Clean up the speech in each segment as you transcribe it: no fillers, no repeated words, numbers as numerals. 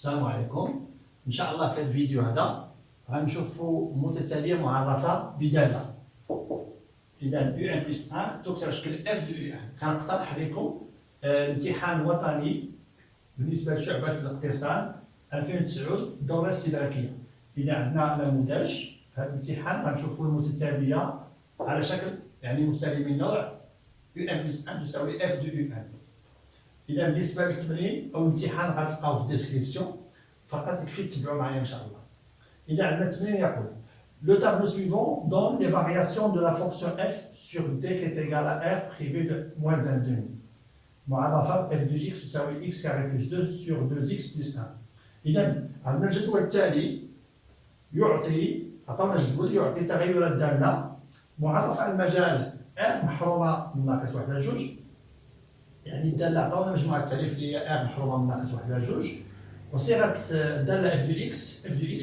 السلام عليكم. ان شاء الله في هذا الفيديو هذا غنشوفوا متتاليه معرفه بداله. اذا يو ان بلس 1 تشكل اف دو يو ان. كنقترح عليكم الامتحان الوطني بالنسبه لشعبه الاقتصاد 2009 الدوره الاستدراكيه. اذا عندنا نموذج في هذا الامتحان غنشوفوا المتتاليه على شكل يعني مساوي من نوع يو ان بلس 1 تساوي اف دو يو ان. إذا بالنسبة للتمرين أو الامتحان غتلقاو في الديسكريبسيون، فقط يكفي تتبعوا معايا إن شاء الله. إذا عندنا التمرين يقول Le tableau suivant donne les variations de la fonction f sur d qui est égal à r privé de moins 1 demi. معرفة f de x تساوي x carré plus 2 sur 2x plus 1. إذا عندنا الجدول التالي عطاونا الجدول يعطي تغير الدالة معرفة على المجال r محرومة من ناقص 1 على 2. يعني الدالة عطاونا مجموعة التعريف اللي هي r محرومة من ناقص 1 على 2. وصيغة الدالة f دو x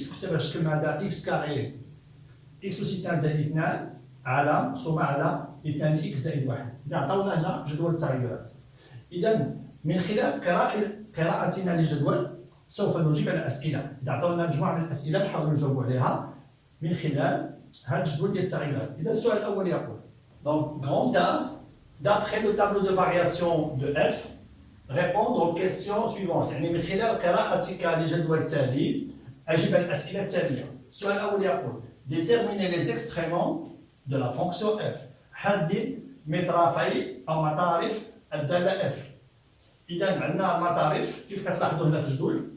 تكتب على الشكل هذا x كاري x أس 2 زائد 2 على مقسومة على 2 x زائد 1. إذا عطاونا هنا جدول التغيرات. إذا من خلال قراءتنا للجدول سوف نجيب على الأسئلة. إذا عطاونا مجموعة من الأسئلة نحاول نجاوب عليها من خلال هذا الجدول ديال التغيرات. إذا السؤال الأول يقول donc grand A d'après le tableau de variation de f répondre aux questions suivantes. يعني من خلال قراءتك لجدول التالي أجب على الأسئلة التالية. السؤال الأول يقول déterminer les extréments de la fonction f. حدد مطرفي أو مطارف الدالة f. إذا عندنا المطارف كيف كتلاحظوا هنا في الجدول.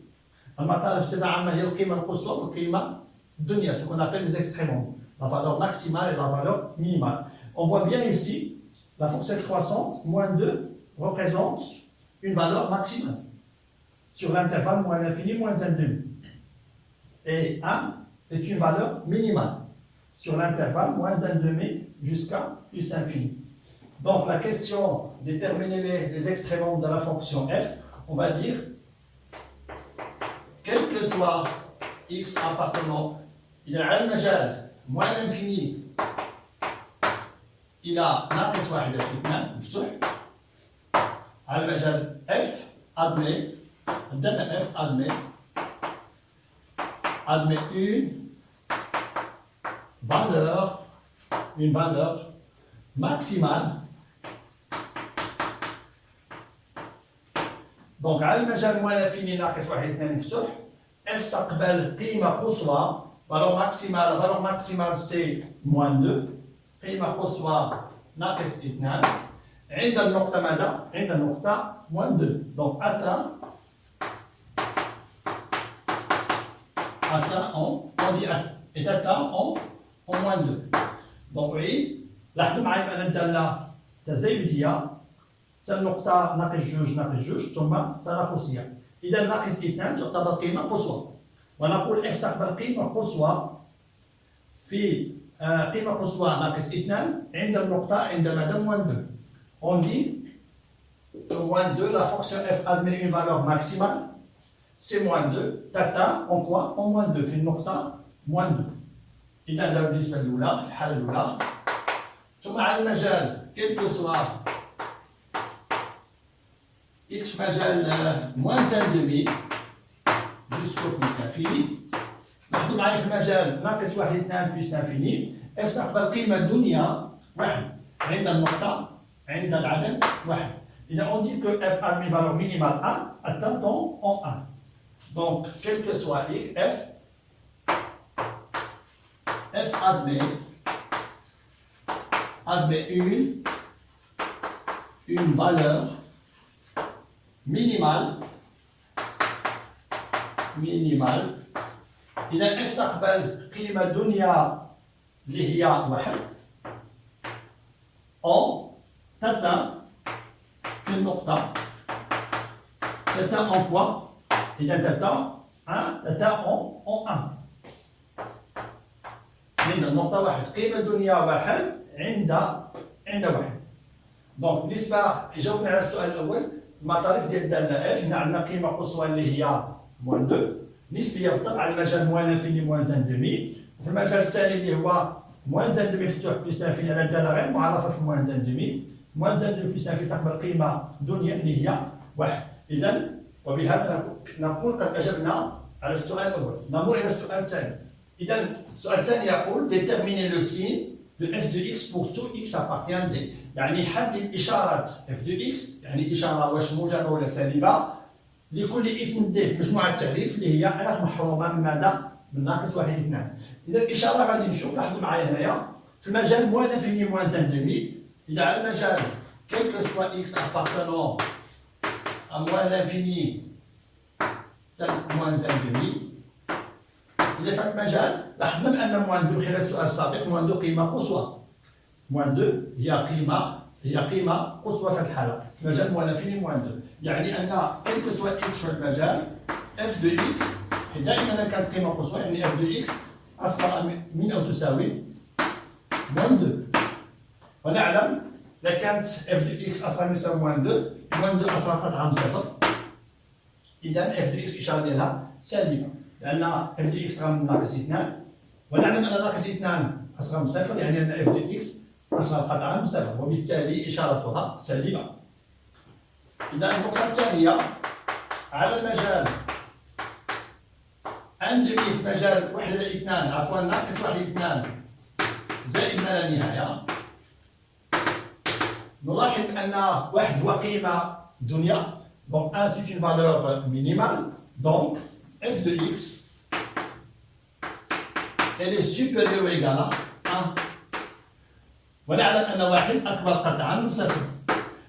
المطارف بصفة عامة هي القيمة القصوى والقيمة الدنيا، ce qu'on appelle les extréments, la valeur maximale et la valeur minimale. On voit bien ici la fonction croissante, moins 2, représente une valeur maximale sur l'intervalle moins l'infini, moins 1 demi. Et 1 est une valeur minimale sur l'intervalle moins 1 demi jusqu'à plus infini. Donc la question, déterminer les extréments de la fonction f, on va dire, quel que soit x appartenant, il y a un majal moins l'infini إلى ناقص 1 على 2 مفتوح على المجال f admet الدالة f admet une valeur maximale. donc على المجال moins l'infini ناقص 1 على 2 مفتوح f تقبل قيمة قصوى valeur maximale c'est moins 2 قيمة قصوى ناقص 2 عند النقطة ماذا؟ عند النقطة moins 2. donc atteint on dit est atteint en moins 2. donc أعيد لاحظوا معي بأن الدالة تزايدية حتى النقطة ناقص 2 ثم تناقصية. إذا ناقص 2 تعتبر قيمة قصوى ونقول f تقبل قيمة قصوى في قيمة قصوى ناقص 2 عند النقطة عند ماذا moins 2. on dit que moins 2 la fonction f admet une valeur maximale c'est moins 2 t'atteint en quoi en moins 2 في النقطة moins 2. إذا هذا بالنسبة للأولى الحالة الأولى. ثم على المجال quel que soit x مجال moins 1 demi jusqu'au plus infini. لاحظوا معايا في المجال ناقص 1 2 بلس انفيني اف تقبل قيمة دنيا 1 عند النقطة عند العدد 1. إذا on dit que f admet valeur minimale 1 atteint en 1. donc quel que soit x f admet une valeur minimale. إذا f تقبل قيمة دنيا اللي هي 1 on t'atteint في النقطة t'atteint en quoi؟ إذا t'atteint en 1 عند النقطة 1 قيمة دنيا 1 عند 1. donc بالنسبة جاوبنا على السؤال الأول المطارف ديال الدالة f هنا عندنا قيمة قصوى اللي هي moins 2 نسبية بالضبط على المجال moins l'infini moins 1 demi. وفي المجال الثاني اللي هو moins 1 demi مفتوح بلس l'infini على الدالة غير معرفة في moins 1 demi. moins 1 demi بلس l'infini تقبل قيمة دنيا اللي هي 1. إذا وبهذا نكون قد أجبنا على السؤال الأول. نمر إلى السؤال الثاني. إذا السؤال الثاني يقول déterminer le signe de f de x pour tout x appartient à d. يعني حدد إشارة f de x، يعني إشارة واش موجبة ولا سالبة لكل x من d في مجموعة التعريف اللي هي r محرومة من ماذا؟ من ناقص 1 2. إذا الإشارة غادي نشوف، لاحظوا معايا هنايا في المجال موان انفيني موان ان دومي. إذا على المجال quel que soit x appartenant à moins l'infini moins un demi. إذا في المجال لاحظنا بأن موان 2 خلال السؤال السابق موان 2 قيمة قصوى. موان 2 هي قيمة قصوى في الحالة في مجال موان انفيني موان 2. يعني أن quel que soit x في المجال f de x دائما كانت قيمة قصوى، يعني f de x أصغر من أو تساوي موان 2. ونعلم إذا كانت f de x أصغر من يساوي موان 2 موان 2 أصغر قطعا من صفر، إذا f de x الإشارة ديالها سالبة لأن f de x أصغر من ناقص 2. ونعلم أن ناقص 2 أصغر من صفر، يعني أن f de x أصغر قطعا من صفر، وبالتالي إشارتها سالبة. إذا النقطة الثانية على المجال ان دومي في مجال 1 إلى 2 عفوا ناقص 1 2 زائد ما لا نهاية. نلاحظ أن واحد هو قيمة دنيا، donc 1 c'est une valeur minimale, donc f de x elle est supérieure ou égale à 1. ونعلم أن 1 أكبر قطعا من 0.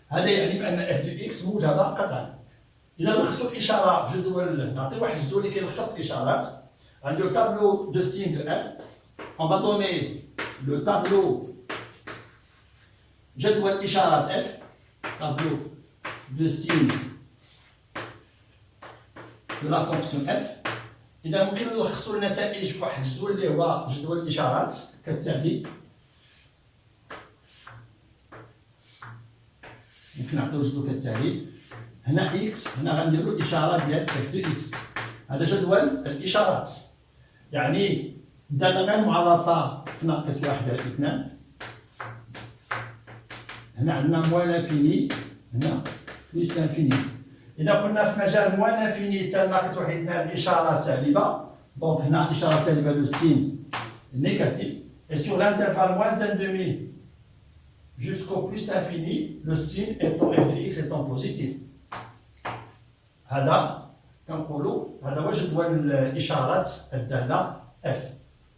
هذا يعني بأن f de x موجبة قطعا. إذا لخصوا الإشارة في جدول، نعطي واحد الجدول اللي كيلخص الإشارات. عندي le tableau de signe de f. On va donner le tableau جدول إشارات f، tableau de signe de la fonction f. إذا ممكن نلخصوا النتائج في واحد الجدول اللي هو جدول الإشارات كالتالي. ممكن نعطيو جدول كالتالي. هنا x، هنا غنديرو إشارة ديال f de x. هذا جدول الإشارات، يعني درنا غير معرفة في ناقص 1 على 2. هنا عندنا موان انفيني، هنا بليس انفيني. إذا قلنا في مجال موان انفيني حتى ناقص 1 2 الإشارة سالبة، دونك هنا إشارة سالبة لو سين نيجاتيف. Et sur l'intervalle moins 1/2 jusqu'au plus infini, le signe étant f de x étant positif. هذا كنقولوا هذا هو جدول الإشارات الدالة f.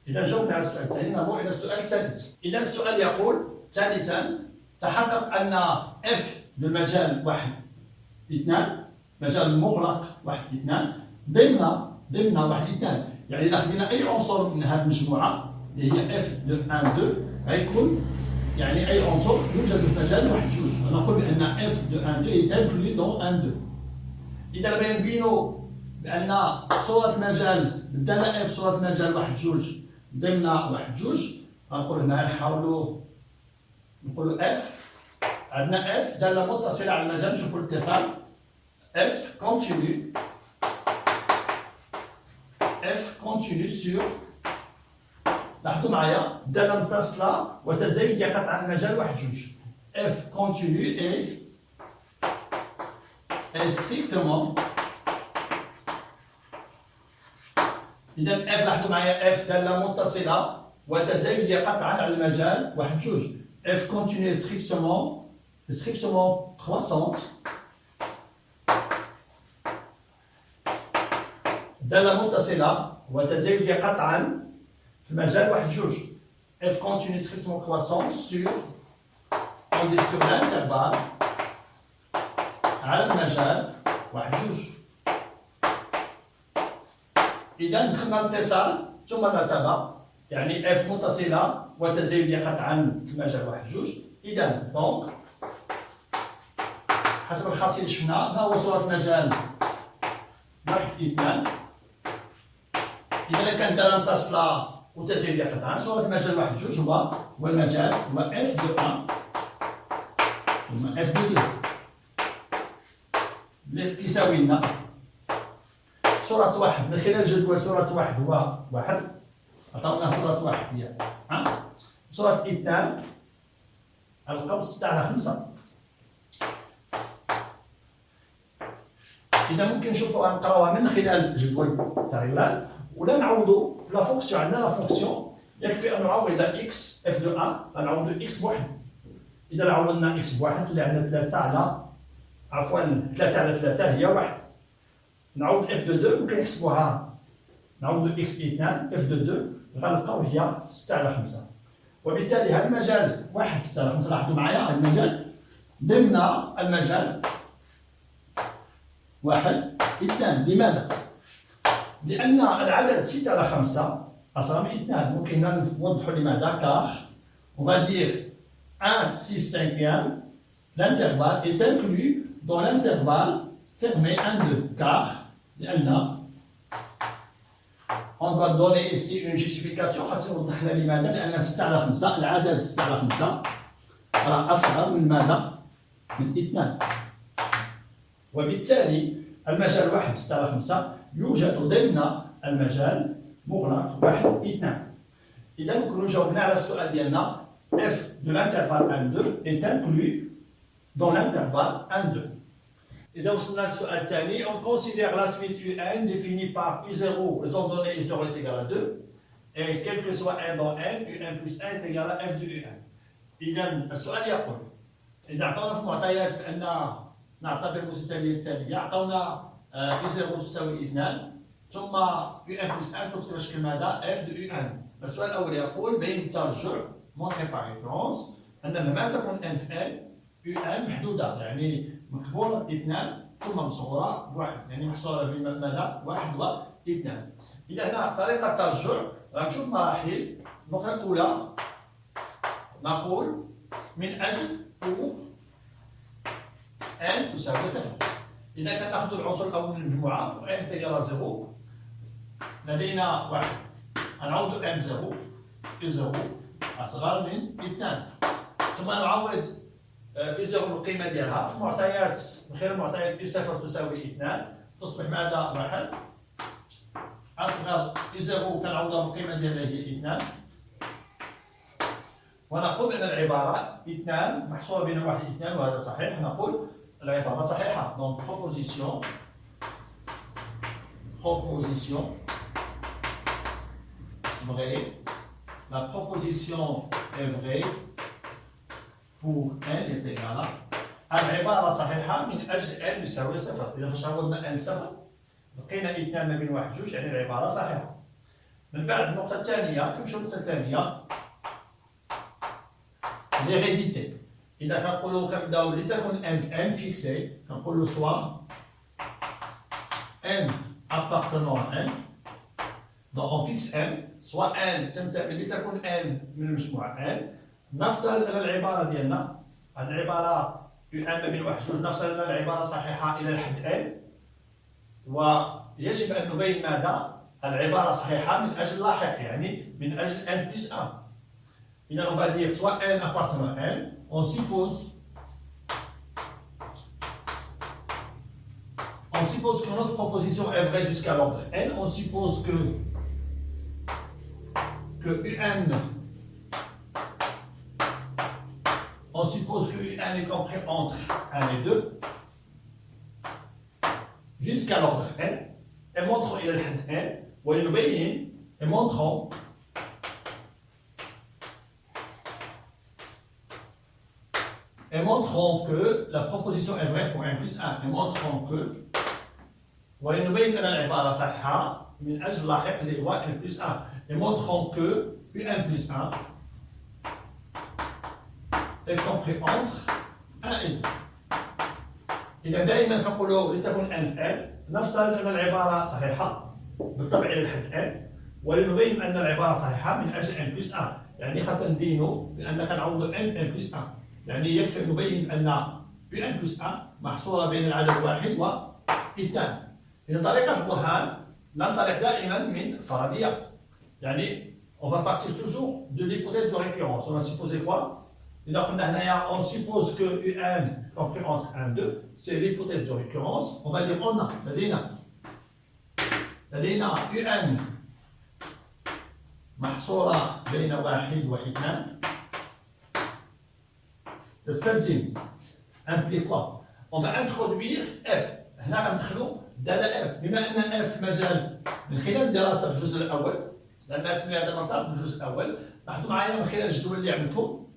إذا جاوبنا على السؤال الثاني، نمر إلى السؤال الثالث. إذا السؤال يقول ثالثا تحقق أن f للمجال 1 2 مجال مغلق 1 2 ضمن 1 2. يعني إذا خدينا أي عنصر من هذه المجموعة اللي هي f de 1 2 غيكون يعني أي عنصر يوجد في مجال 1 2. نقول بأن f de 1 2 est inclus dans 1 2. إذا بغينا نبينوا بأن صورة المجال الدالة f صورة المجال 1 2 ضمن 1 2، غنقول هنا نحاولوا نقولوا f. عندنا f دالة متصلة على المجال، نشوفوا الاتصال f continue sur. لاحظوا معايا دالة متصلة وتزايد قطعا المجال 1 2. f continue est strictement. إذا f لاحظوا معايا f دالة متصلة وتزايد قطعا على المجال 1 2. f continue est strictement croissante. دالة متصلة وتزايد قطعا في المجال 1 2. f continue strictement croissante sur l'intervalle على المجال 1 2. إذا دخلنا الاتصال ثم الرتبة، يعني f متصلة وتزايد قطعا في المجال 1 2. إذا دونك حسب الخاصية اللي شفنا ما هو صورة مجال 1 2. إذا كانت دالة متصلة وتزايد قطعا صورة المجال 1 2 هو المجال هو f de 1 ثم f de 2 كيساوي لنا صورة 1 من خلال جدول صورة 1 هو 1. عطاونا صورة 1 هي 1. صورة 2 القوس 6 على 5. إذا ممكن نشوفوها نقراوها من خلال جدول التغيرات ولا نعوضوا في لا فونكسيون. عندنا لا فونكسيون يكفي أن نعوض إكس اف دو أ غنعوضوا إكس بواحد. إذا عوضنا إكس بواحد تولي عندنا 3 على عفوا 3 على 3 هي واحد. نعوض اف دو 2 ممكن نحسبوها نعوضوا إكس باثنان اف دو 2 غنلقاو هي 6 على 5. وبالتالي هذا المجال 1 6 على 5 لاحظوا معايا هذا المجال ضمن المجال 1 2. لماذا؟ لأن العدد 6 على 5 أصغر من 2. ممكن نوضحوا لماذا كار on va dire 1 6 5e l'intervalle est inclus dans l'intervalle fermé 1 2 car لأن on doit donner ici une justification خاصنا نوضح لنا لماذا. لأن 6 على 5 العدد 6 على 5 راه أصغر من ماذا؟ من 2. وبالتالي المجال 1 6 على 5 يوجد ضمن المجال مغلق 1 2. إذا نكونوا جاوبنا على السؤال ديالنا f de l'intervalle 1 2 est inclus dans l'intervalle 1 2. إذا وصلنا للسؤال الثاني on considère la suite un définie par u0 raison donnée u0 est égal à 2 et quel que soit n dans n un plus 1 est égal à f de u1. إذا السؤال يقول إذا أعطونا في معطيات بأن نعتبر المستويات التالية أعطونا u0 تساوي 2 ثم u1 plus 1 تكتب شكل ماذا f de u1. السؤال الأول يقول بين الترجع montré par référence أن مهما تكون n في n u1 محدودة يعني مكبورة 2 ثم مصغورة بواحد يعني محصورة بين ماذا؟ 1 و 2. إذا هنا طريقة الترجع غنشوف مراحل. النقطة الأولى نقول من أجل pour n تساوي 0. إذا كان نأخذ العنصر الأول من المجموعة pour n تيجال 0 لدينا 1 غنعوض n 0 u0 أصغر من 2 ثم نعوض u0 القيمة ديالها في معطيات من خلال معطيات u0 تساوي 2 تصبح ماذا؟ 1 أصغر u0 كنعوضها بالقيمة ديالها هي 2 ونقول أن العبارة 2 محصورة بين 1 و 2 وهذا صحيح. نقول العبارة صحيحة. donc proposition vraie. La proposition est vraie pour n est égal à العبارة صحيحة من أجل n يساوي 0. إذا فاش عوضنا n 0 لقينا 2 ما بين 1 و 2 يعني العبارة صحيحة. من بعد النقطة الثانية كنمشيو للنقطة الثانية l'hérédité. إذا كنقولوا كنبداو لتكن n فيكسي كنقولوا soit n appartenant à n donc on fixe n soit n تنتمي لتكن n من المجموعة n. نفترض أن العبارة ديالنا هذه العبارة u1 ما بين 1 و 2 نفترض أن العبارة صحيحة إلى الحد n ويجب أن نبين ماذا؟ العبارة صحيحة من أجل لاحق يعني من أجل n plus 1. إذا on va dire soit n appartenant à n on suppose que notre proposition est vraie jusqu'à l'ordre n. On suppose que un on suppose que un est compris entre 1 et 2 jusqu'à l'ordre n et montrons إلى الحد n ونبين et montrons que la proposition est vraie pour 1 plus 1 et montrons que ونبين أن العبارة صحيحة من أجل لاحق اللي هو 1 plus 1 et montrons que u1 plus 1 est compris entre 1 et 2. إذا دائما كنقولوا لتكن n في n نفترض أن العبارة صحيحة بالطبع إلى الحد n ولنبين أن العبارة صحيحة من أجل n plus 1 يعني خاصنا نبينوا بأن كنعوضوا n plus 1 يعني يكفي نبين أن u1 plus 1 محصورة بين العدد 1 و 2. إذا طريقة البرهان ننطلق دائما من الفرضية يعني on va partir toujours de l'hypothèse de récurrence. On va supposer quoi? إذا قلنا هنايا on suppose que u1 compris entre 1 et 2 c'est l'hypothèse de récurrence. On va dire on a لدينا u1 محصورة بين 1 و 2 تستلزم implique quoi? On va introduire f. هنا غندخلوا الداله اف، بما ان اف مجال من خلال الدراسه في الجزء الاول، لان التنويع هذا مرتبط بالجزء الاول. لاحظوا معايا من خلال الجدول اللي عندكم،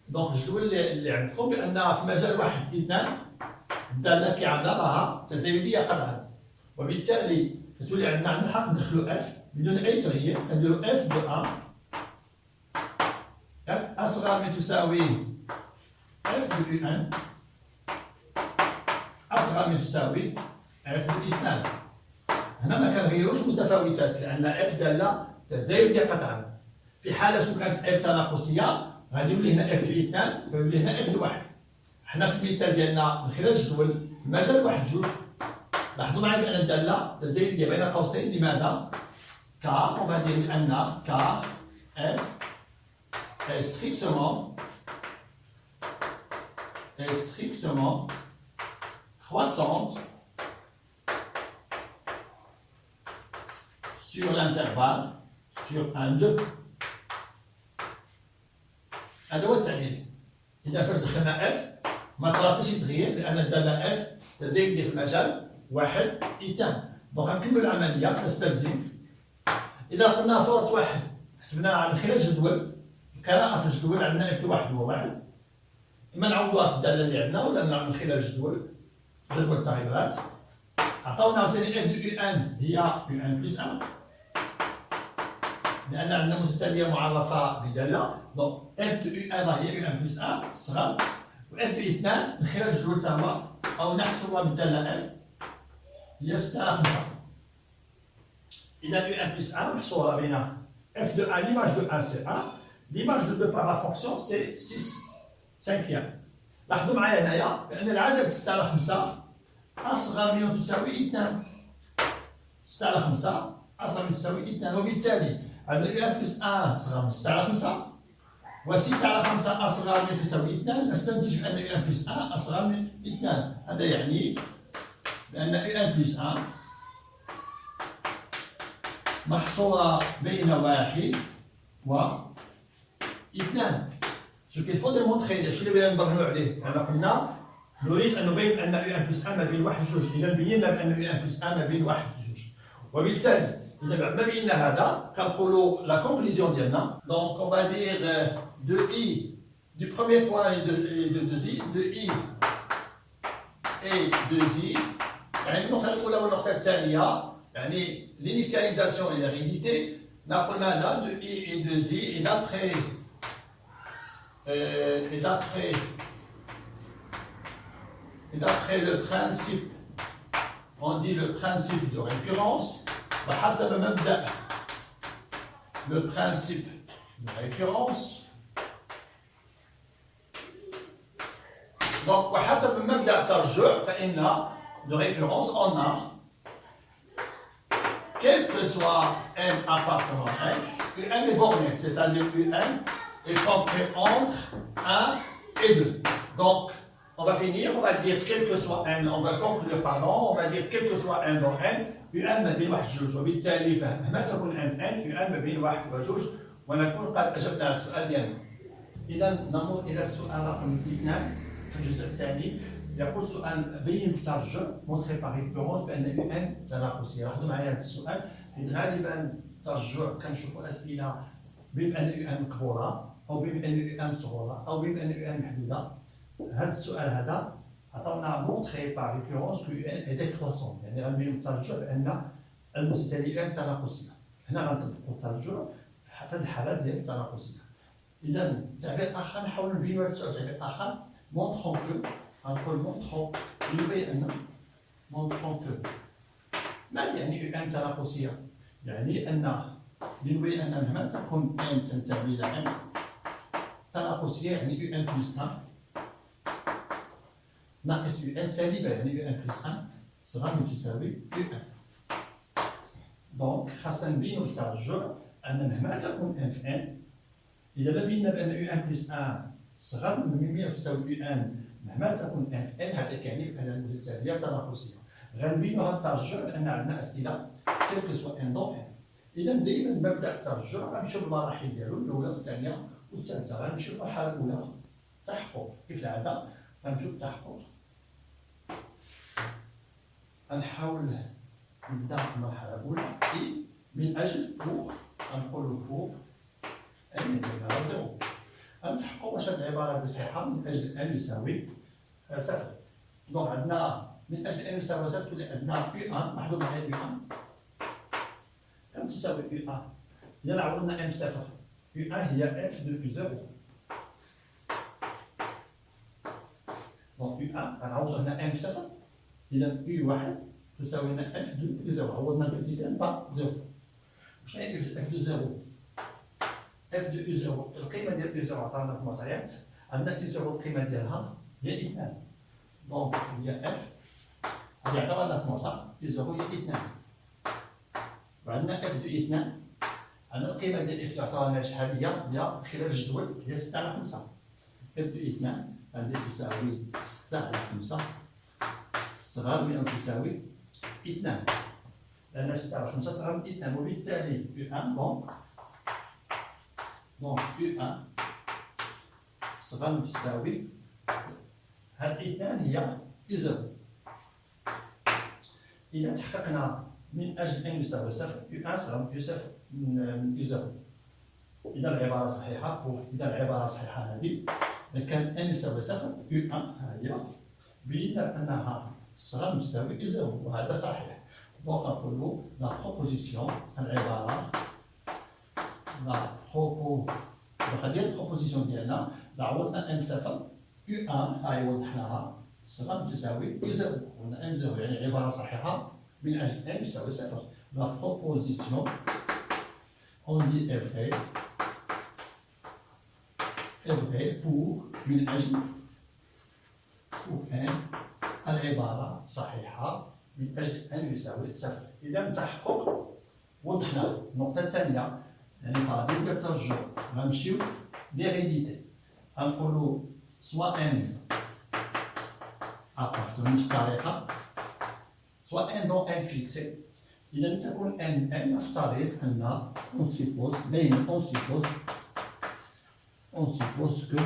دونك الجدول اللي عندكم بان في مجال واحد اثنان الداله كيعاملها راها تزايديه قطعا، وبالتالي كتولي عندنا الحق ندخلوا اف بدون اي تغيير. كنديروا اف دو ان اصغر من تساوي اف دو يو ان اصغر من تساوي اف دو اثنان. هنا ما كنغيروش متفاوتات لان اف داله تزايديه قطعا. في حاله كانت اف تناقصيه غادي يولي هنا اف دو اثنان ويولي هنا اف دو واحد. حنا في المثال ديالنا من خلال الجدول المجال واحد جوج، لاحظوا معايا بان الداله تزايديه بين قوسين. لماذا؟ كار on va dire ان كار اف est strictement croissante sur l'intervalle sur 1 2. هذا هو التعليل. اذا فاش دخلنا اف ما طرا حتى شي تغيير لان الداله اف تزايديه في المجال واحد اثنان. دونك غنكملوا العمليه نستلزم. اذا قلنا صوره واحد حسبناها من خلال الجدول، القراءه في الجدول عندنا اف دو واحد هو واحد، اما نعوضوها في الداله اللي عندنا ولا من خلال الجدول جدول التغيرات. عطاونا عاوتاني اف دو يو ان هي يو ان بلس 1 لان عندنا متتاليه معرفه بداله. دونك اف دو يو ان هي يو ان بلس 1 صغر، و اف دو اثنان من خلال الجدول تا هو او نحصرها بالداله اف هي 6 على 5. اذا يو ان بلس 1 محصوره بين اف دو 1 l'image de 1 c'est 1 l'image de 2 par la fonction c'est 6 cinquième. لاحظوا معايا هنايا بان العدد 6 على 5 اصغر من تساوي 2. 6 على 5 اصغر من تساوي 2، وبالتالي عندنا يو ان بلس 1 اصغر من 6 على 5 و6 على 5 اصغر من تساوي 2. نستنتج بان يو ان بلس 1 اصغر من 2. هذا يعني بان يو ان بلس 1 محصورة بين 1 و 2. Ce qu'il faut démontrer الشيء اللي بغينا نبرهنوا عليه، احنا قلنا نريد ان نبين ان يو ان بلس 1 ما بين 1 و 2، اذا بينا بان يو ان بلس 1 ما بين 1 و 2، وبالتالي اذا بعد ما بينا هذا كنقولوا لا كونكلوزيون ديالنا. دونك on va dire de i du premier point et de i de i et de i يعني النقطة الأولى والنقطة الثانية يعني l'initialisation et l'hérédité. نقول هذا de i et de i et d'après le principe, on dit le principe de récurrence, وحسب مبدأ le principe de récurrence. Donc وحسب مبدأ الترجع فإن de récurrence on a quel que soit n appartenant à n, un est borné, c'est-à-dire un est compris entre 1 et 2. Donc, on va finir, on va dire quel que soit n, on va conclure, pardon, on va dire quel que soit n dans n, un ما بين 1 و 2، وبالتالي مهما تكون n un ما بين 1 و 2 ونكون قد أجبنا على السؤال ديالنا. إذا نمر إلى السؤال رقم 2 في الجزء الثاني. يقول سؤال بين بالترجع مونتري باغ ريكورونس بان يو ان تناقصيه. لاحظوا معايا هذا السؤال، حيت غالبا الترجع كنشوفوا اسئله بما ان يو ان مكبوره او بما ان يو ان صغيره او بما ان يو ان محدوده. هذا السؤال هذا عطاونا مونتري باغ ريكورونس كو يو ان اي ديكروسون، يعني غنبين بالترجع بان المتتاليه يو ان تناقصيه. هنا غنطبقوا الترجع في هذه الحالات ديال التناقصيه. اذا تعبير اخر نحاولوا نبينوا هذا السؤال تعبير اخر مونترون كو نقول مونترون لنبين مونترون كو. ماذا يعني يو ان تناقصيه؟ يعني ان لنبين ان مهما تكون ان تنتمي الى ان تناقصيه يعني يو ان بلس 1 ناقص يو ان سالبه يعني يو ان بلس 1 صغر من تساوي يو ان. دونك خاصنا نبينوا الترجع ان مهما تكون ان في ان، اذا ما بينا بان يو ان بلس 1 صغر من تساوي يو ان مهما تكون ان في ان، هذا كيعني بان المتتاليه تناقصيه. غنبينوا هذا الترجع لان عندنا اسئله كيلكو سوا ان دون ان. اذا دائما مبدا الترجع غنمشيو بالمراحل ديالو الاولى والثانيه والثالثه. غنمشيو للمرحله الاولى التحقق، كيف العاده غنمشيو بالتحقق. غنحاول نبدا المرحله الاولى اي من اجل بوغ غنقولوا بوغ ان ديالها زيرو. غنتحققوا واش هاد العباره هادي صحيحه من اجل ان يساوي صفر. دونك عندنا من اجل ان يساوي صفر تولي عندنا يو ان، لاحظوا معايا يو ان كم تساوي يو ان. اذا عوضنا ام صفر، يو ان هي اف دو يو زيرو. دونك يو ان غنعوض هنا ام صفر، اذا يو واحد تساوي هنا اف دو يو زيرو. عوضنا البتي ام با زيرو. واش هي اف دو زيرو؟ اف دو يو زيرو القيمه ديال يو زيرو عطانا في المعطيات، عندنا يو زيرو القيمه ديالها هي 2. دونك هي اف هادي عطاونا في معطى يو زيرو هي 2. وعندنا اف دو 2 عندنا القيمه ديال اف اللي عطاونا شحال هي خلال الجدول هي 6 على 5. اف دو 2 عندي تساوي 6 على 5 صغار من أو تساوي 2، لأن 6 على 5 صغار من 2، وبالتالي يو 1 دونك يو 1 صغار من تساوي هاد 2 هي يو زيرو. إذا تحققنا من أجل أن يساوي صفر، يو 1 صغار من يو صفر من يو زيرو. إذا العبارة صحيحة، إذا العبارة صحيحة هذه كان ان يساوي صفر، يو 1 ها هي بينا انها صغر من تساوي يو زيرو، وهذا صحيح. دونك نقولوا لا بروبوزيسيون العباره لا بروبو غادي البروبوزيسيون ديالنا عوضنا ام صفر يو 1 هاي وضحناها صغر من تساوي يو زيرو، قلنا ام زيرو يعني عباره صحيحه من اجل ام يساوي صفر. لا بروبوزيسيون اون دي اف اي vrai pour من أجل pour أن العبارة صحيحة من أجل أن يساوي صفر. إذا تحقق وضحنا. النقطة الثانية يعني فغادي ندير ترجع، غنمشيو ليغيديتي، غنقولو سوا ان أبارت بنفس الطريقة سوا ان دون ان فيكسي. إذا تكون ان نفترض أن اون سيبوز دايما on suppose que,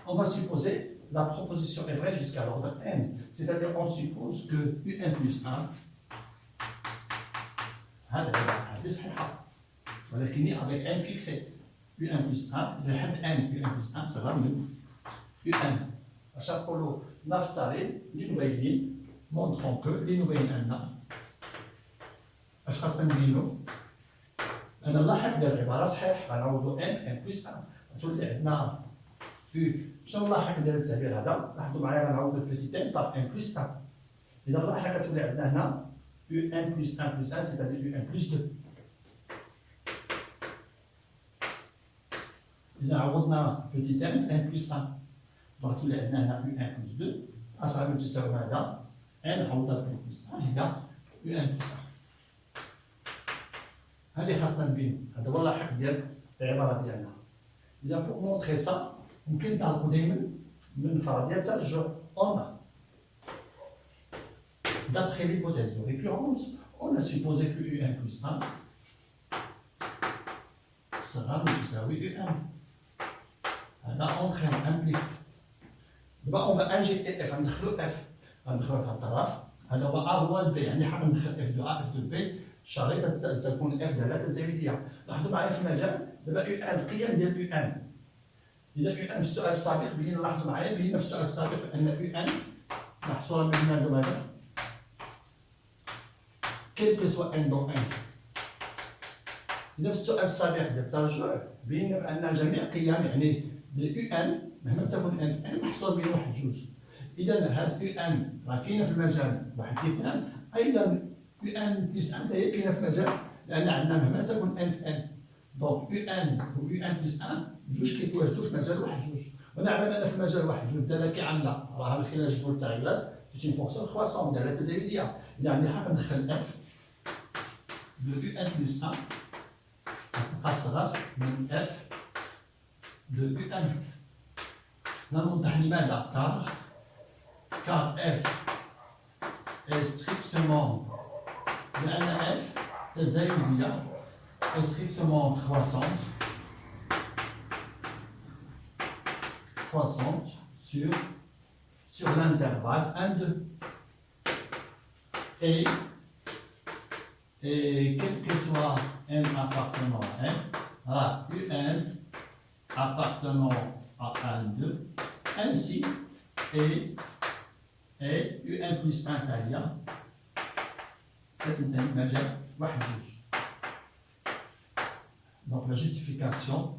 on va supposer la proposition est vraie jusqu'à l'ordre n, c'est-à-dire on suppose que un plus 1 هذه صحيحة، ولكن avec n fixé un plus 1 لحد n un plus 1 صغر من un. اش نقولوا؟ نفترض لنبين montrons que لنبين أن اش خاصنا نبينو؟ أنا نلاحظ ديال العبارة صحيح، غنعوضو n plus 1 تولي عندنا في شنو نلاحظ ديال التعبير هذا؟ لاحظوا معايا غنعوض البيتي ان بار ان بلس 1. إذا نلاحظ كتولي عندنا هنا يو ان بلس 1 بلس 1 سيتادير يو ان بلس 2. إذا عوضنا بيتي ان بلس 1 دونك تولي عندنا هنا يو ان بلس 2 أصغر من تساوي هذا ان عوضها بان بلس 1 هي يو ان بلس 1. ها اللي خاصنا نبينو، هذا هو اللاحق ديال العبارة ديالنا. إذا pour montrer ça ممكن نعرفو دايما من فرضية الترجع. D'après l'hypothèse de récurrence, on a supposé que U1 plus 1 صغر من تساوي U1. هذا entraîne implique. دابا on va injecter F، غندخلو F، غندخلو في هاد الطرف، هذا هو A هو B، يعني حندخل F دو A F دو B شريطة تكون F دالة تزايدية. لاحظوا معايا في المجال دابا U1 القيم ديال U1. إذا U1 في السؤال السابق بينا، لاحظوا معايا بينا في السؤال السابق أن U1 محصورة من هذا وهذا quel que soit n dans n. إذا في السؤال السابق ديال الترجع بينا بأن جميع قيم يعني U1 مهما تكون n في n محصور بين واحد جوج. إذا هاد U1 راه كاينة في المجال واحد اثنان، أيضا U1 بلس 1 هي كاينة في المجال لأن عندنا مهما تكون n في n. دونك U1 و U1 بلس 1 جوج كيتواجدوا في مجال واحد جوج، ونعلم أن في المجال واحد جوج الدالة كعاملة راها من خلال جدول التغيرات تجي فونكسيون كرواسون دالة تزايدية. إذا عندي حق ندخل f de U1 plus 1 غتبقى صغر من f de U1. نوضح لماذا؟ car f est strictement لأن f تزايدية est strictement croissante sur l'intervalle 1, 2. et quel que soit n appartenant à n, à un appartenant à un 2, ainsi et un plus 1 تاعي كتنتمي مجال واحد جوج. Donc la justification,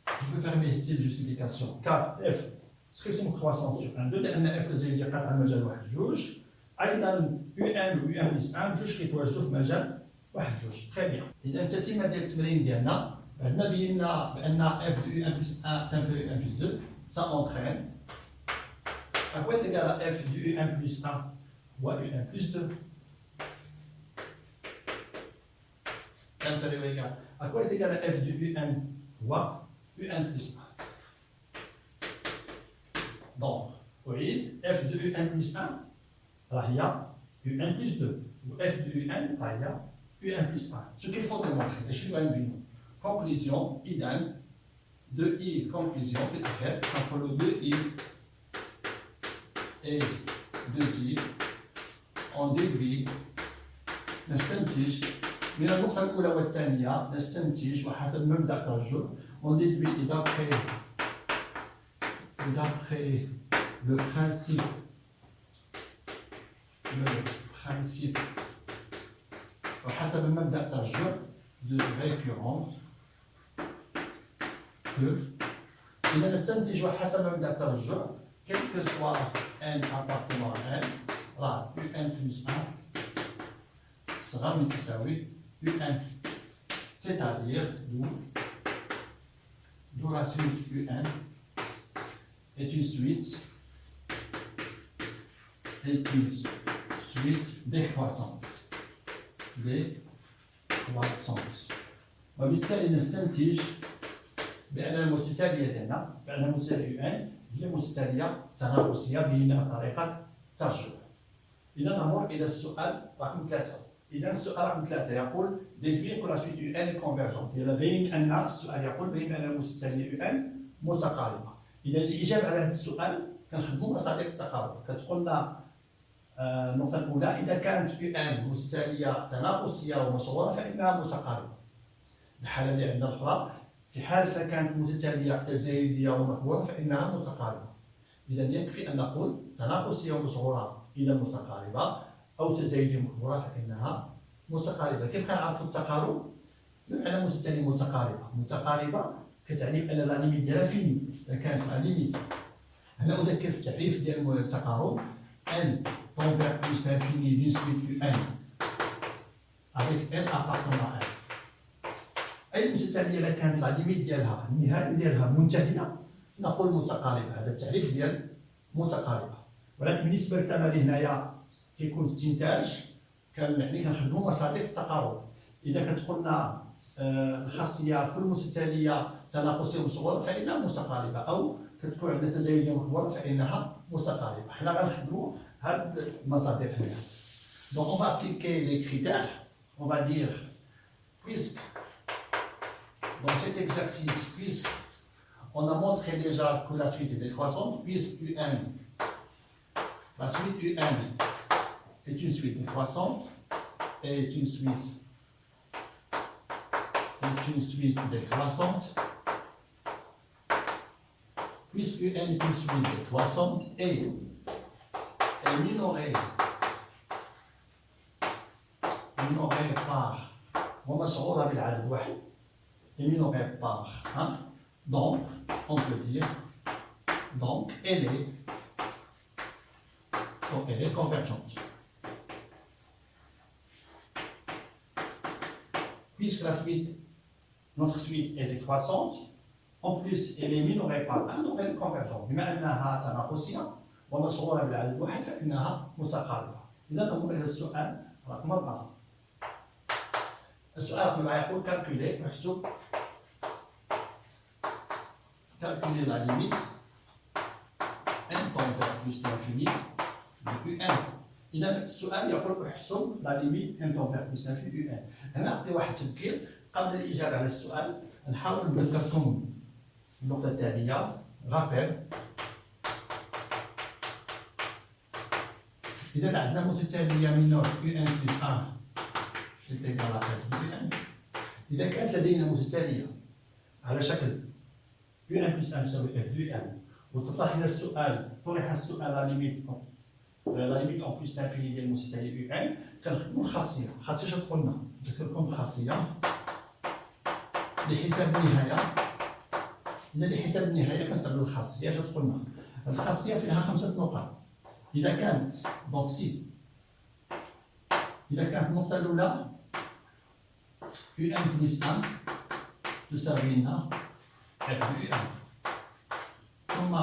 je peux faire ici la justification car f serait croissante sur 1 2 لأن f تزايد قطع مجال واحد جوج. أيضا un و un plus 1 بجوج كيتواجدوا في مجال واحد جوج. Très bien. إذا التتمة ديال التمرين ديالنا بعدنا بينا بأن f de un plus 1 تنفي un plus 2 ça entraîne à quoi est égal à f de u1 plus 1 ou u1 plus 2 inférieur ou égal à quoi est égal à f de u1 ou u1 plus 1. Donc, oui, f de u1 plus 1 راه هي u1 plus 2 ou f de u1 راه هي u1 plus 1. Ce qu'il faut démontrer, je vais vous conclusion idem de i conclusion في الآخر نقولوا de i et 2i on déduit نستنتج من النقطة الأولى والثانية نستنتج وحسب مبدأ الترجح on déduit d'après le principe وحسب مبدأ الترجح de récurrence que إذا نستنتج وحسب مبدأ الترجح quel que soit n appartenant à n, là, un plus 1 sera متساوي un. C'est-à-dire, d'où la suite un est une suite décroissante. وبالتالي نستنتج بأن المتتالية ديالنا بأن المتتالية un هي متتالية تنافسية بين طريقة ترجح. إذا نمر إلى السؤال رقم 3. إذا السؤال رقم 3 يقول déduire que la suite UN est convergente. إذا بين أن السؤال يقول بين أن المتتالية UN متقاربة. إذا الإجابة على هذا السؤال كنخدموا مصادر التقارب. كتقول لنا النقطة الأولى إذا كانت UN متتالية تنافسية ومصورة فإنها متقاربة. الحالة اللي عندنا الأخرى في حال إذا كانت متتالية تزايدية ومكبورة فإنها متقاربة. إذا يكفي أن نقول تناقصية ومصغورة إذا متقاربة أو تزايدية ومكبورة فإنها متقاربة. كيف كنعرفوا التقارب؟ بمعنى متتالية متقاربة كتعني بأن لا ليميت ديالها فيني. إذا كانت لا ليميت هنا أذكر في التعريف ديال التقارب n converge plus l'infini d'une suite un avec n appartenant à n. أي متتالية إذا كانت لا ليميت ديالها النهاية ديالها منتهية نقول متقاربة. هذا التعريف ديال متقاربة. ولكن بالنسبة للتمارين هنايا كيكون استنتاج يعني كنخدموا مصادر التقارب. إذا كتقولنا الخاصية كل متتالية تناقصية مصغرة فإنها متقاربة أو كتكون عندنا تزايدية مكبورة فإنها متقاربة. حنا غنخدموا هاد المصادر هنايا. Donc on va appliquer les critères. On va dire puisque dans cet exercice, puisqu'on a montré déjà que la suite est décroissante, puisque la suite UN est une suite décroissante et est une suite décroissante, puisque UN est une suite décroissante et est minorée par ومصغورة بالعدد واحد et minorée par 1, donc on peut dire donc elle est convergente. Puisque notre suite est décroissante, en plus elle est minorée par 1, donc elle est convergente. بما أنها تناقصية ومصغورة بالعدد واحد فإنها متقاربة. إذا نمر إلى السؤال رقم 4. السؤال رقم 4 يقول calculer احسب calculer la limite n tend vers plus l'infini de un. إذا السؤال يقول احسب la limite n tend vers plus l'infini de un. أنا نعطي واحد التذكير قبل الإجابة على السؤال. نحاول نذكركم النقطة التالية. rappel إذا عندنا متتالية من نوع U1 plus 1 est égal à F de U1. إذا كانت لدينا متتالية على شكل U1 plus 1 تساوي F de U1 وطرح السؤال لا ليميت أو بلس لانفيني ديال المتتالية U1 كنخدمو الخاصية. الخاصية شنو قلنا؟ نذكركم بالخاصية لحساب النهاية. إذا لحساب النهاية كنستعملو الخاصية شنو قلنا؟ الخاصية فيها 5 نقط. إذا كانت دونك سي إذا كانت النقطة الأولى U1 plus 1 تساوي لنا F de U1 ثم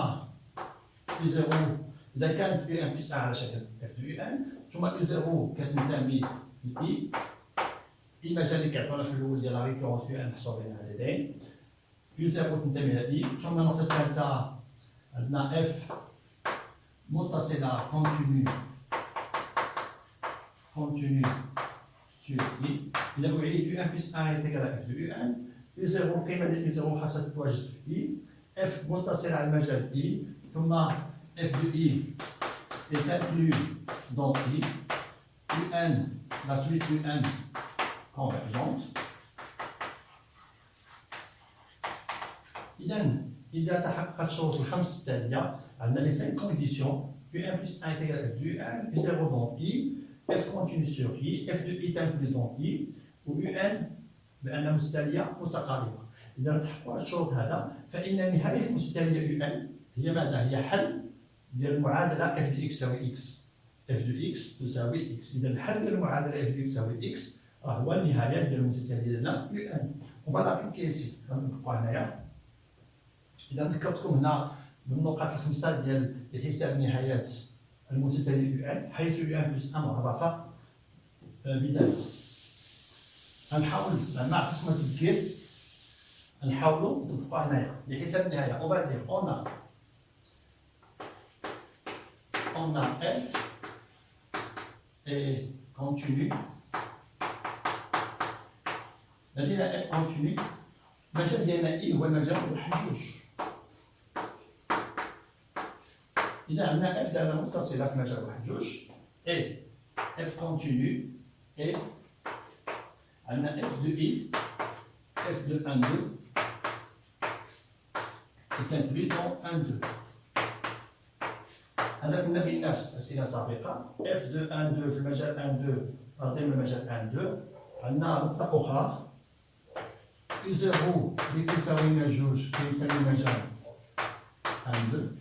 U0 إذا كانت U1 plus 1 على شكل F de U1 ثم U0 كتنتمي ل I مجال اللي كيعطونا في الأول ديال لا ريكورونس U1 محسوبين عددين U0 تنتمي إلى I ثم النقطة الثالثة عندنا F متصلة continue sur I. إذا أعيد U1 plus 1 est égal à F de U1 U0 القيمة ديال U0 خاصها تتواجد في I F متصلة على المجال I ثم F de I est inclus dans I UN la suite UN convergente. إذا تحققت الشروط الخمس التالية عندنا les 5 conditions U1 plus 1 est égal à F de U1 U0 dans I F continue sur I F de I est inclus dans I و UN بأنها متتالية متقاربة. إذا تحققت الشروط هذا فإن نهاية المتتالية UN هي ماذا؟ هي حل ديال المعادلة F de X تساوي X. F de X تساوي X. إذا الحل ديال المعادلة F de X تساوي X راه هو النهاية ديال المتتالية ديالنا UN. وفوالا كيف كيسي غنبقاو هنايا. إذا ذكرتكم هنا بالنقاط الخمسة ديال حساب نهايات المتتالية UN حيث UN بلس 1 معرفة بذلك. غنحاول زعما عطيتكم التذكير نحاولوا نطبقوا هنايا لحساب النهاية. أو بعد on a F et continue لدينا F continue المجال ديالنا I هو المجال واحد جوج. إذا عندنا F دابا متصلة في مجال واحد جوج et F continue et عندنا F de I F de 1 2 est inclus dans 1 2. هذا كنا بينا في الأسئلة السابقة F de 1 2 في المجال 1 2 ضمن المجال 1 2. عندنا نقطة أخرى U0 اللي كيساوي لنا جوج كينتمي للمجال 1 2.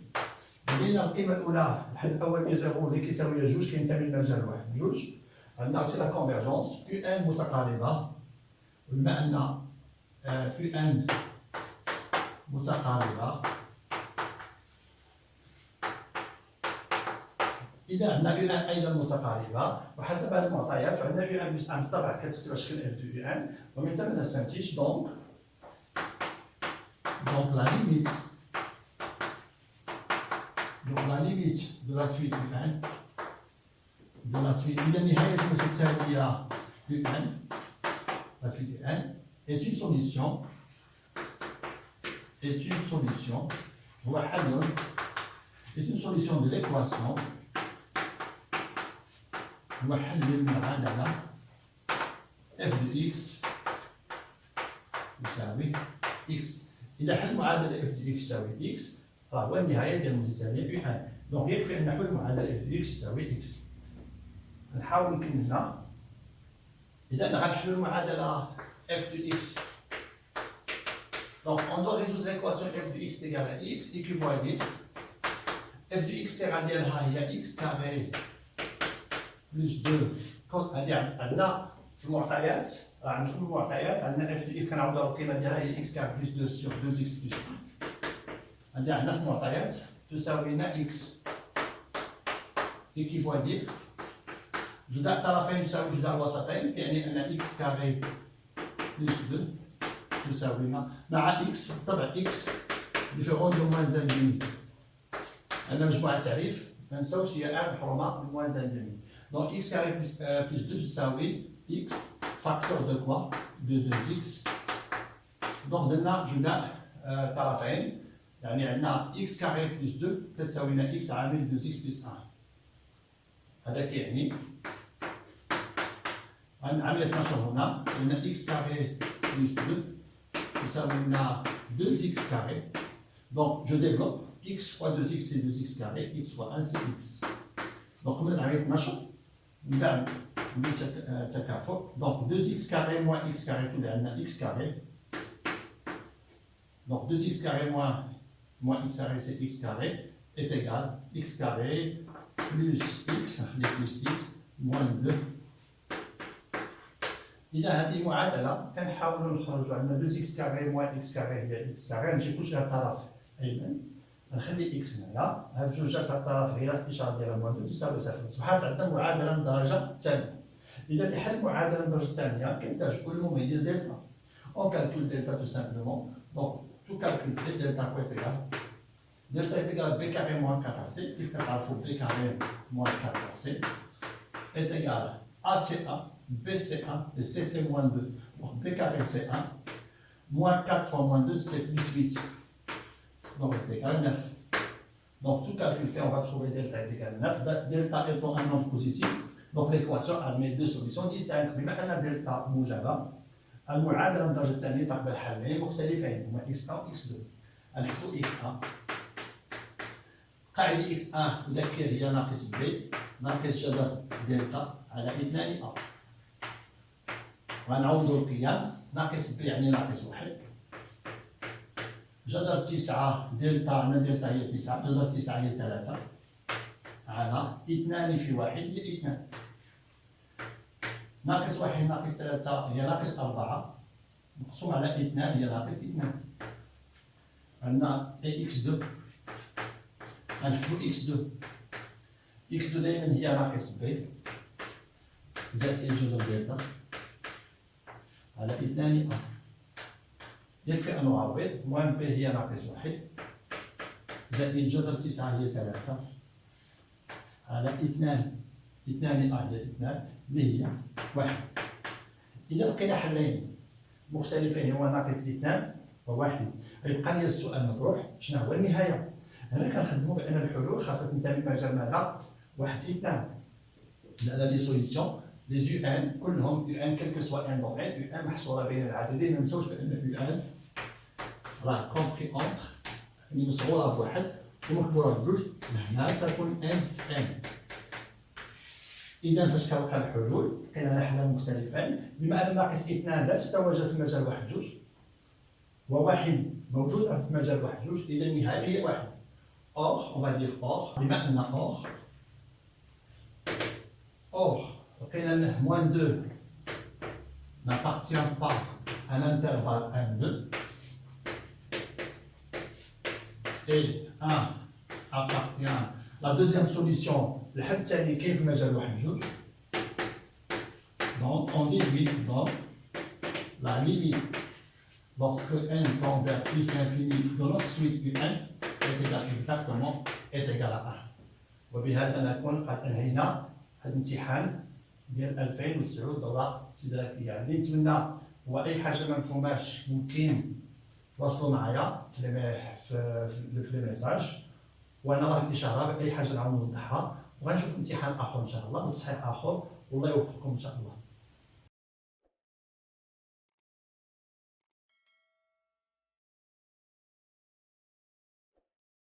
لدينا القيمة الأولى الحد الأول U0 اللي كيساوي جوج كينتمي للمجال واحد جوج. عندنا عرفتي لا كونفيرجونس UN متقاربة بما أن UN متقاربة. إذا عندنا UN أيضا متقاربة وحسب هذه المعطيات فعندنا UN بلس 1 بالطبع كتكتب على شكل F de UN ومن ثم نستنتج donc la limite de la suite UN إذا نهاية المتتالية UN la suite UN est une solution هو حل est une solution de l'équation هو حل للمعادلة F de X يساوي X. إذا حل معادلة F de X يساوي X فهو النهاية ديال المتتالية UN. دونك يكفي أن نحل معادلة F de X يساوي X. نحاول نكملنا. إذا غنحلو المعادلة F de X. Donc on doit résoudre l'équation F de X égale à X équivaut à dire F de X الصيغة ديالها هي X كاري بلس 2 عندنا في المعطيات راه عندكم المعطيات عندنا F de X كنعوضوها القيمة ديالها هي X كار بلس 2 sur 2X بلس 1. عندنا في المعطيات تساوي لنا X équivaut à dire جداء الطرفين يساوي جداء الوسطين يعني أن X كاري بلس 2 يساوي لنا مع X بالطبع X ديفيرون دو موان زان ديمي. عندنا مجموعة تعريف ما نساوش هي R محرومة من موان زان ديمي. Donc X carré plus 2 تساوي X facteur de quoi? De 2X. Donc درنا جداء طرفين يعني عندنا X carré plus 2 كتساوي لنا X عامل 2X plus 1. هذا كيعني عملية نشر هنا أن إكس كاري بلس 2 يساوي لنا 2x carré. Donc je développe x fois 2x c'est 2x carré, x fois 1 c'est x. Donc on a عملية نشر من بعد تكافؤ. Donc 2x carré moins x carré تولي عندنا x carré. Donc 2x carré moins x carré c'est x carré est égal x carré plus x moins 2. إذا هذه معادلة كنحاولوا نخرجوا عندنا 2x كاري موان x كاري هي x كاري، نجيب كلشي على الطرف أيمن، نخلي x هنايا، هاد جوج جات على الطرف غير الإشارة ديالها موان 2 تساوي صفر، أصبحت عندنا معادلة من الدرجة الثانية. إذا لحل معادلة من الدرجة الثانية كنحتاج المميز دلتا. On calcule delta tout simplement. Donc tout calculer delta quoi est égal. Delta est égal à b carré moins 4ac, كيف كتعرفوا b carré moins 4ac est égal à AC1, BC1 et CC moins 2. Donc B carré C1, moins 4 fois moins 2 c'est plus 8. Donc est égal à 9. Donc tout calcul fait, on va trouver delta est égal à 9. Delta étant un nombre positif, donc l'équation admet deux solutions distinctes. بما أن delta موجبة، المعادلة من الدرجة الثانية تقبل حلين مختلفين هما x1 و x2. نحسبوا x1. قاعدة x1 مذكر هي ناقص b ناقص جذر دلتا على 2a. غنعوضوا القيم، ناقص ب يعني ناقص 1. جذر 9 دلتا عندنا دلتا هي 9، جذر 9 هي 3 على 2 في 1 هي 2. ناقص 1 ناقص 3 هي ناقص 4 مقسوم على 2 هي ناقص 2. عندنا x2 غنحسبوا x2. x2 دائما هي ناقص ب زائد جذر دلتا على 2a. يكفي أن نعوض. موان ب هي ناقص 1 زائد جذر 9 هي 3 على 2a هي 2 اللي هي 1. إذا لقينا حلين مختلفين هما ناقص 2 و1 يبقى لي السؤال مطروح شنو هو النهاية. هنا كنخدموا بأن الحلول خاصة تنتمي مجال ماذا؟ 1 2. لأن لي سوليسيون لي يو ان كلهم يو ان كلكو سوا ان دون ان، يو ان محصورة بين العددين. ما ننساوش بأن يو ان راه كومبري اونتر يعني مصغورة بواحد ومكبورة بجوج، هنا تكون ان في ان. إذا فاش كنلقى الحلول لقينا لنا حلان مختلفان. بما أن ناقص 2 لا تتواجد في مجال 1 2 وواحد موجود في مجال 1 2، إذا النهاية هي 1. Or, on va dire or, بما أن or لقينا أنه moins 2 n'appartient pas à l'intervalle 1 2 et 1 appartient. La deuxième solution الحد الثاني كاين في مجال 1 2. Donc on déduit donc la limite lorsque n tend vers plus l'infini de notre suite un est égal exactement est égal à 1. وبهذا نكون قد انهينا الامتحان ديال 2009 دوره استدراكيه. اللي نتمنى هو اي حاجه ما مفهوماش ممكن تواصلوا معايا في لي ميساج وانا راه الاشاره باي حاجه نعاود نوضحها، وغنشوف امتحان اخر ان شاء الله وتصحيح اخر والله يوفقكم ان شاء الله.